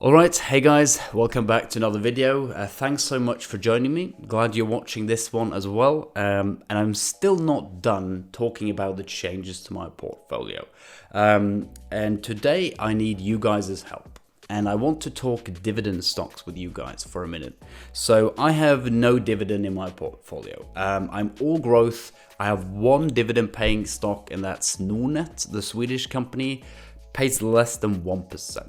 Alright, hey guys, welcome back to another video. Thanks so much for joining me. Glad you're watching this one as well. And I'm still not done talking about the changes to my portfolio. And today I need you guys' help. And I want to talk dividend stocks with you guys for a minute. So I have no dividend in my portfolio. I'm all growth. I have one dividend paying stock, and that's Nordnet, the Swedish company, pays less than 1%.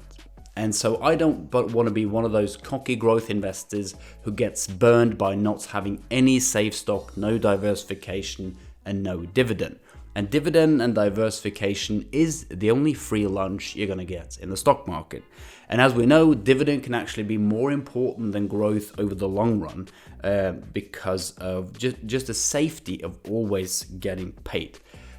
And so I don't want to be one of those cocky growth investors who gets burned by not having any safe stock, no diversification, and no dividend. And dividend and diversification is the only free lunch you're going to get in the stock market. And as we know, dividend can actually be more important than growth over the long run because of just the safety of always getting paid.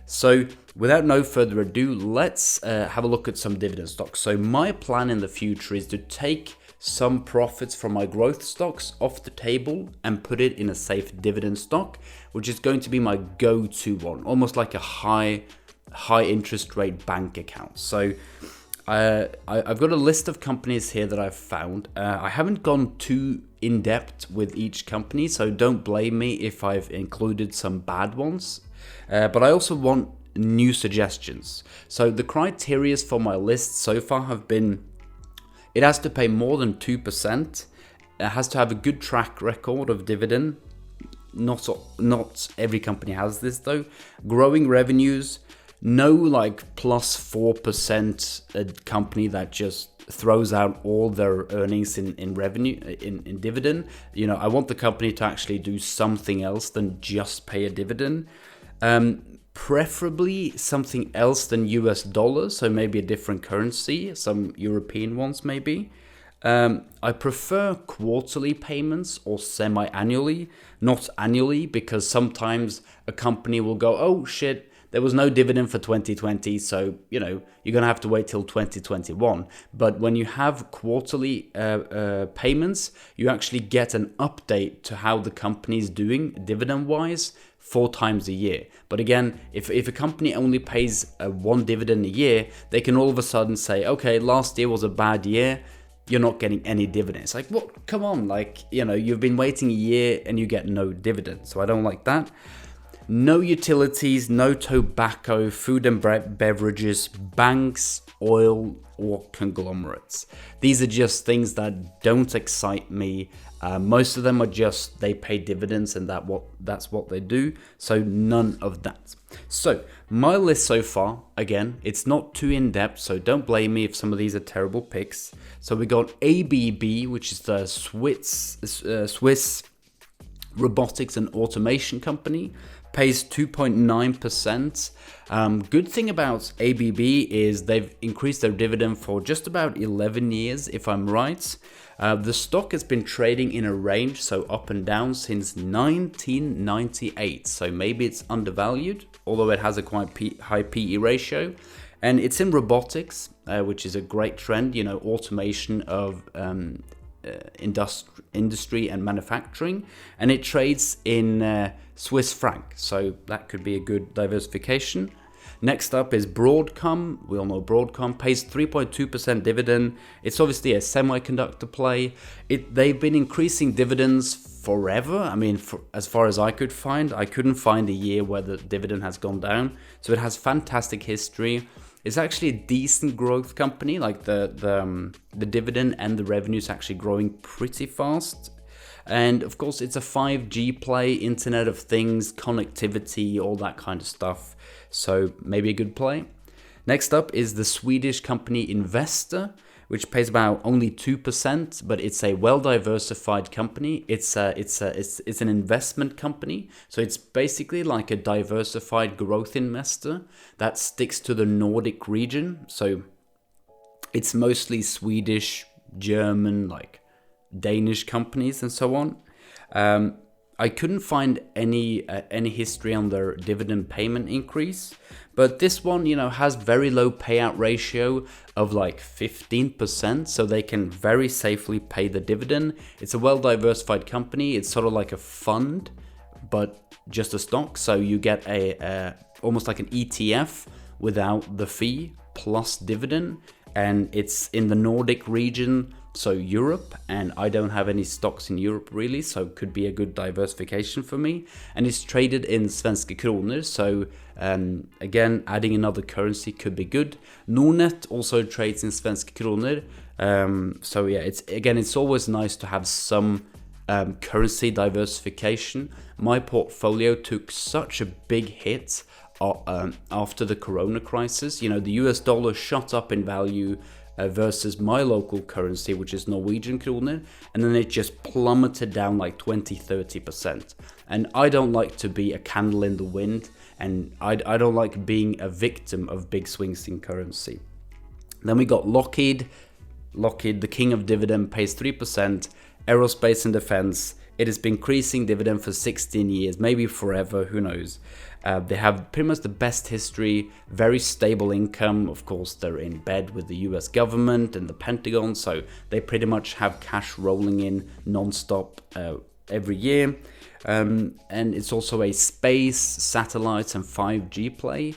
So without no further ado, let's have a look at some dividend stocks. So my plan in the future is to take some profits from my growth stocks off the table and put it in a safe dividend stock, which is going to be my go-to one, almost like a high interest rate bank account. So I've got a list of companies here that I've found. I haven't gone too in depth with each company, so don't blame me if I've included some bad ones. But I also want new suggestions. So the criteria for my list so far have been: it has to pay more than 2%. It has to have a good track record of dividend. Not every company has this though. Growing revenues. No like plus 4% company that just throws out all their earnings in revenue, in dividend. You know, I want the company to actually do something else than just pay a dividend. Preferably something else than US dollars, so maybe a different currency, some European ones maybe. I prefer quarterly payments or semi-annually, not annually, because sometimes a company will go, oh shit, there was no dividend for 2020, so you know you're gonna have to wait till 2021. But when you have quarterly payments, you actually get an update to how the company is doing dividend-wise 4 times a year. But again, if a company only pays one dividend a year, they can all of a sudden say, okay, last year was a bad year, you're not getting any dividends. Like, what? Come on, like, you know, you've been waiting a year and you get no dividend. So I don't like that. No utilities, no tobacco, food and beverages, banks, oil, or conglomerates. These are just things that don't excite me. Most of them are just they pay dividends and that's what they do. So none of that. So my list so far, again, it's not too in depth, so don't blame me if some of these are terrible picks. So we got AVGO, which is the Swiss robotics and automation company. Pays 2.9%. Good thing about AVGO is they've increased their dividend for just about 11 years, if I'm right. The stock has been trading in a range, so up and down, since 1998. So maybe it's undervalued, although it has a quite high PE ratio. And it's in robotics, which is a great trend, you know, automation of industry and manufacturing, and it trades in Swiss franc, so that could be a good diversification. Next up is Broadcom. We all know Broadcom pays 3.2% dividend. It's obviously a semiconductor play. They've been increasing dividends forever. I mean, as far as I could find, I couldn't find a year where the dividend has gone down. So it has fantastic history. It's actually a decent growth company. Like the dividend and the revenue is actually growing pretty fast. And of course, it's a 5G play, Internet of Things, connectivity, all that kind of stuff. So maybe a good play. Next up is the Swedish company INVE-B, which pays about only 2%, but it's a well-diversified company. It's an investment company, so it's basically like a diversified growth investor that sticks to the Nordic region. So it's mostly Swedish, German, like Danish companies and so on. I couldn't find any history on their dividend payment increase, but this one, you know, has very low payout ratio of like 15%, so they can very safely pay the dividend. It's a well-diversified company. It's sort of like a fund, but just a stock. So you get a almost like an ETF without the fee plus dividend, and it's in the Nordic region, so Europe, and I don't have any stocks in Europe really, so it could be a good diversification for me. And it's traded in svenska kronor, so again, adding another currency could be good. Nordnet also trades in svenska kronor, so yeah, it's always nice to have some currency diversification. My portfolio took such a big hit after the corona crisis. You know, the US dollar shot up in value versus my local currency, which is Norwegian kroner, and then it just plummeted down like 20-30%. And I don't like to be a candle in the wind, and I don't like being a victim of big swings in currency. Then we got Lockheed, the king of dividend, pays 3%. Aerospace and defense, it has been increasing dividend for 16 years, maybe forever, who knows. They have pretty much the best history, very stable income. Of course, they're in bed with the US government and the Pentagon, so they pretty much have cash rolling in non-stop every year. And it's also a space, satellites and 5G play.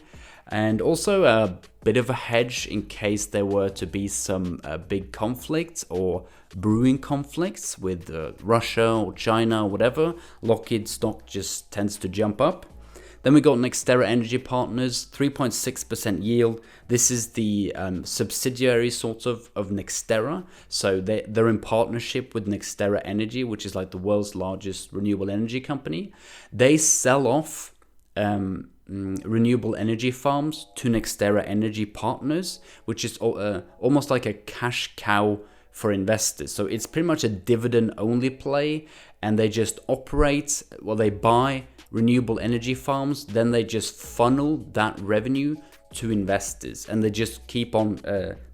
And also a bit of a hedge in case there were to be some big conflicts or brewing conflicts with Russia or China or whatever. Lockheed stock just tends to jump up. Then we got Nextera Energy Partners, 3.6% yield. This is the subsidiary sort of Nextera. So they're in partnership with Nextera Energy, which is like the world's largest renewable energy company. They sell off renewable energy farms to Nextera Energy Partners, which is almost like a cash cow for investors. So it's pretty much a dividend only play, and they just operate, well, they buy renewable energy farms, then they just funnel that revenue to investors, and they just keep on,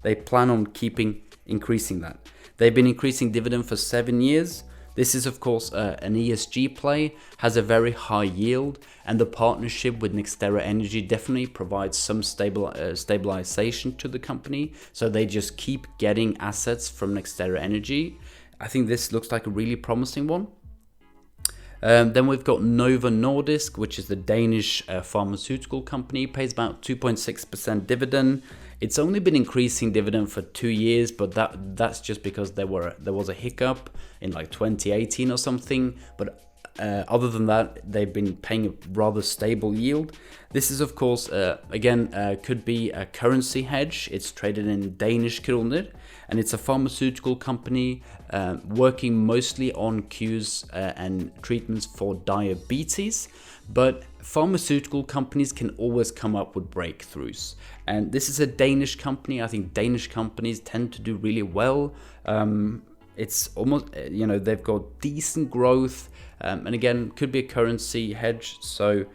they plan on keeping increasing that. They've been increasing dividend for 7 years. This is of course an ESG play, has a very high yield, and the partnership with Nextera Energy definitely provides some stabilization to the company. So they just keep getting assets from Nextera Energy. I think this looks like a really promising one. Then we've got Novo Nordisk, which is the Danish pharmaceutical company, pays about 2.6% dividend. It's only been increasing dividend for 2 years, but that's just because there was a hiccup in like 2018 or something. But other than that, they've been paying a rather stable yield. This is of course could be a currency hedge. It's traded in Danish kroner, and it's a pharmaceutical company working mostly on cures and treatments for diabetes. But pharmaceutical companies can always come up with breakthroughs. And this is a Danish company. I think Danish companies tend to do really well. It's almost, they've got decent growth. And again, could be a currency hedge. So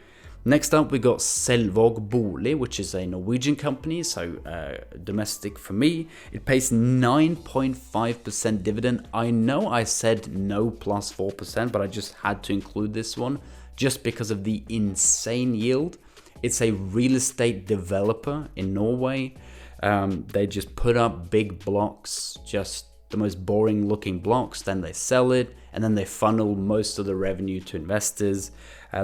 next up, we got Selvaag bolig, which is a Norwegian company, so domestic for me. It pays 9.5% dividend. I know I said no plus 4%, but I just had to include this one just because of the insane yield. It's a real estate developer in Norway. They just put up big blocks, just the most boring looking blocks, then they sell it, and then they funnel most of the revenue to investors.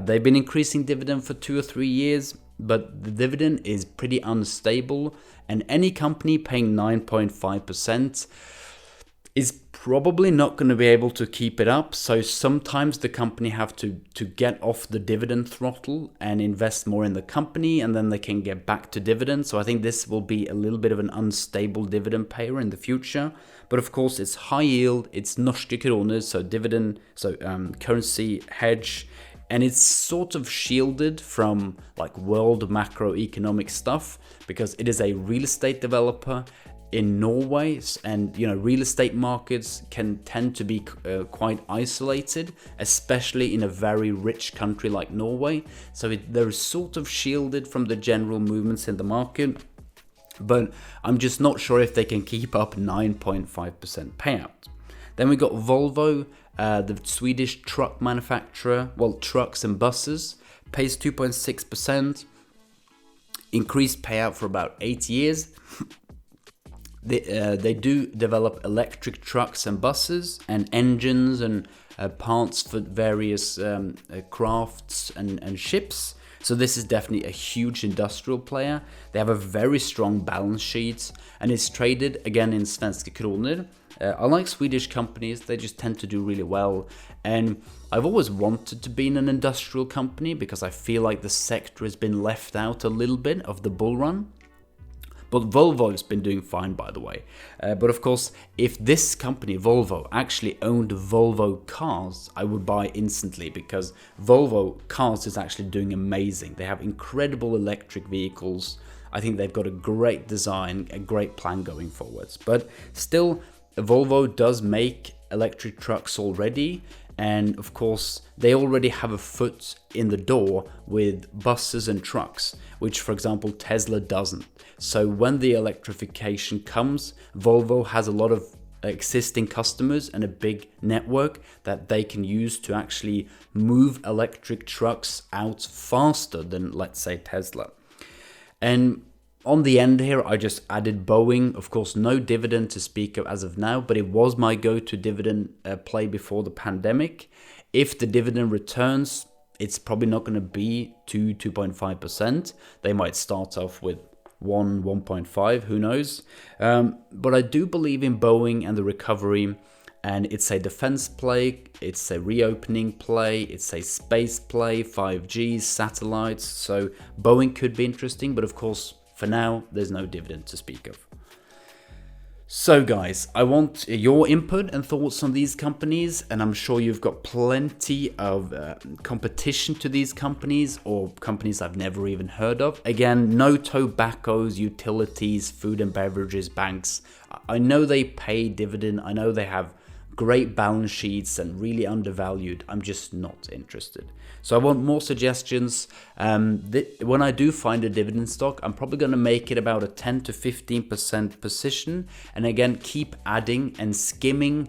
They've been increasing dividend for 2 or 3 years, but the dividend is pretty unstable, and any company paying 9.5% is probably not going to be able to keep it up. So sometimes the company have to get off the dividend throttle and invest more in the company, and then they can get back to dividend. So I think this will be a little bit of an unstable dividend payer in the future. But of course, it's high yield, it's norske kroner, so dividend, so currency hedge, and it's sort of shielded from like world macroeconomic stuff because it is a real estate developer in Norway, and real estate markets can tend to be quite isolated, especially in a very rich country like Norway. So they're sort of shielded from the general movements in the market. But I'm just not sure if they can keep up 9.5% payout. Then we got Volvo, the Swedish truck manufacturer, well, trucks and buses, pays 2.6%, increased payout for about 8 years. They do develop electric trucks and buses and engines and parts for various crafts and ships. So this is definitely a huge industrial player. They have a very strong balance sheet and it's traded again in svenska kronor. I like Swedish companies, they just tend to do really well. And I've always wanted to be in an industrial company because I feel like the sector has been left out a little bit of the bull run. But Volvo has been doing fine, by the way. But of course, if this company, Volvo, actually owned Volvo Cars, I would buy instantly because Volvo Cars is actually doing amazing. They have incredible electric vehicles. I think they've got a great design, a great plan going forwards. But still, Volvo does make electric trucks already. And of course, they already have a foot in the door with buses and trucks, which for example, Tesla doesn't. So when the electrification comes, Volvo has a lot of existing customers and a big network that they can use to actually move electric trucks out faster than, let's say, Tesla. And on the end here, I just added Boeing. Of course, no dividend to speak of as of now, but it was my go-to dividend play before the pandemic. If the dividend returns, it's probably not going to be 2.5%. They might start off with 1.5, who knows. But I do believe in Boeing and the recovery. And it's a defense play, it's a reopening play, it's a space play, 5G, satellites. So Boeing could be interesting, but of course, for now, there's no dividend to speak of. So guys, I want your input and thoughts on these companies, and I'm sure you've got plenty of competition to these companies or companies I've never even heard of. Again, no tobaccos, utilities, food and beverages, banks. I know they pay dividend, I know they have great balance sheets and really undervalued. I'm just not interested. So I want more suggestions. When I do find a dividend stock, I'm probably going to make it about a 10 to 15% position. And again, keep adding and skimming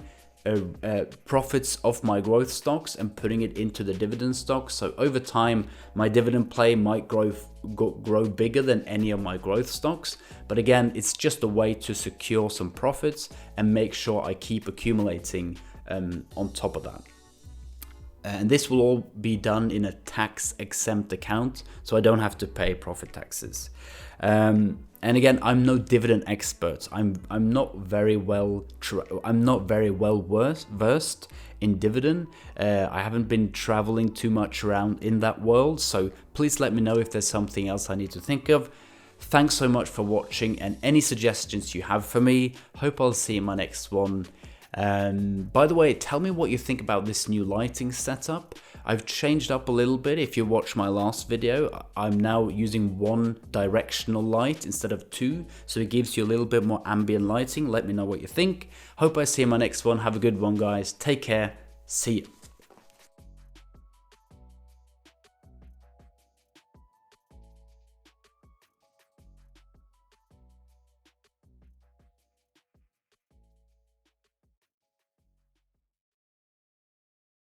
profits of my growth stocks and putting it into the dividend stocks. So over time, my dividend play might grow bigger than any of my growth stocks. But again, it's just a way to secure some profits and make sure I keep accumulating on top of that. And this will all be done in a tax exempt account, so I don't have to pay profit taxes. And again, I'm no dividend expert. I'm not very well versed in dividend. I haven't been traveling too much around in that world, so please let me know if there's something else I need to think of. Thanks so much for watching, and any suggestions you have for me. Hope I'll see you in my next one. By the way, tell me what you think about this new lighting setup. I've changed up a little bit. If you watch my last video, I'm now using one directional light instead of two, so it gives you a little bit more ambient lighting. Let me know what you think. Hope I see you in my next one. Have a good one, guys. Take care. See you.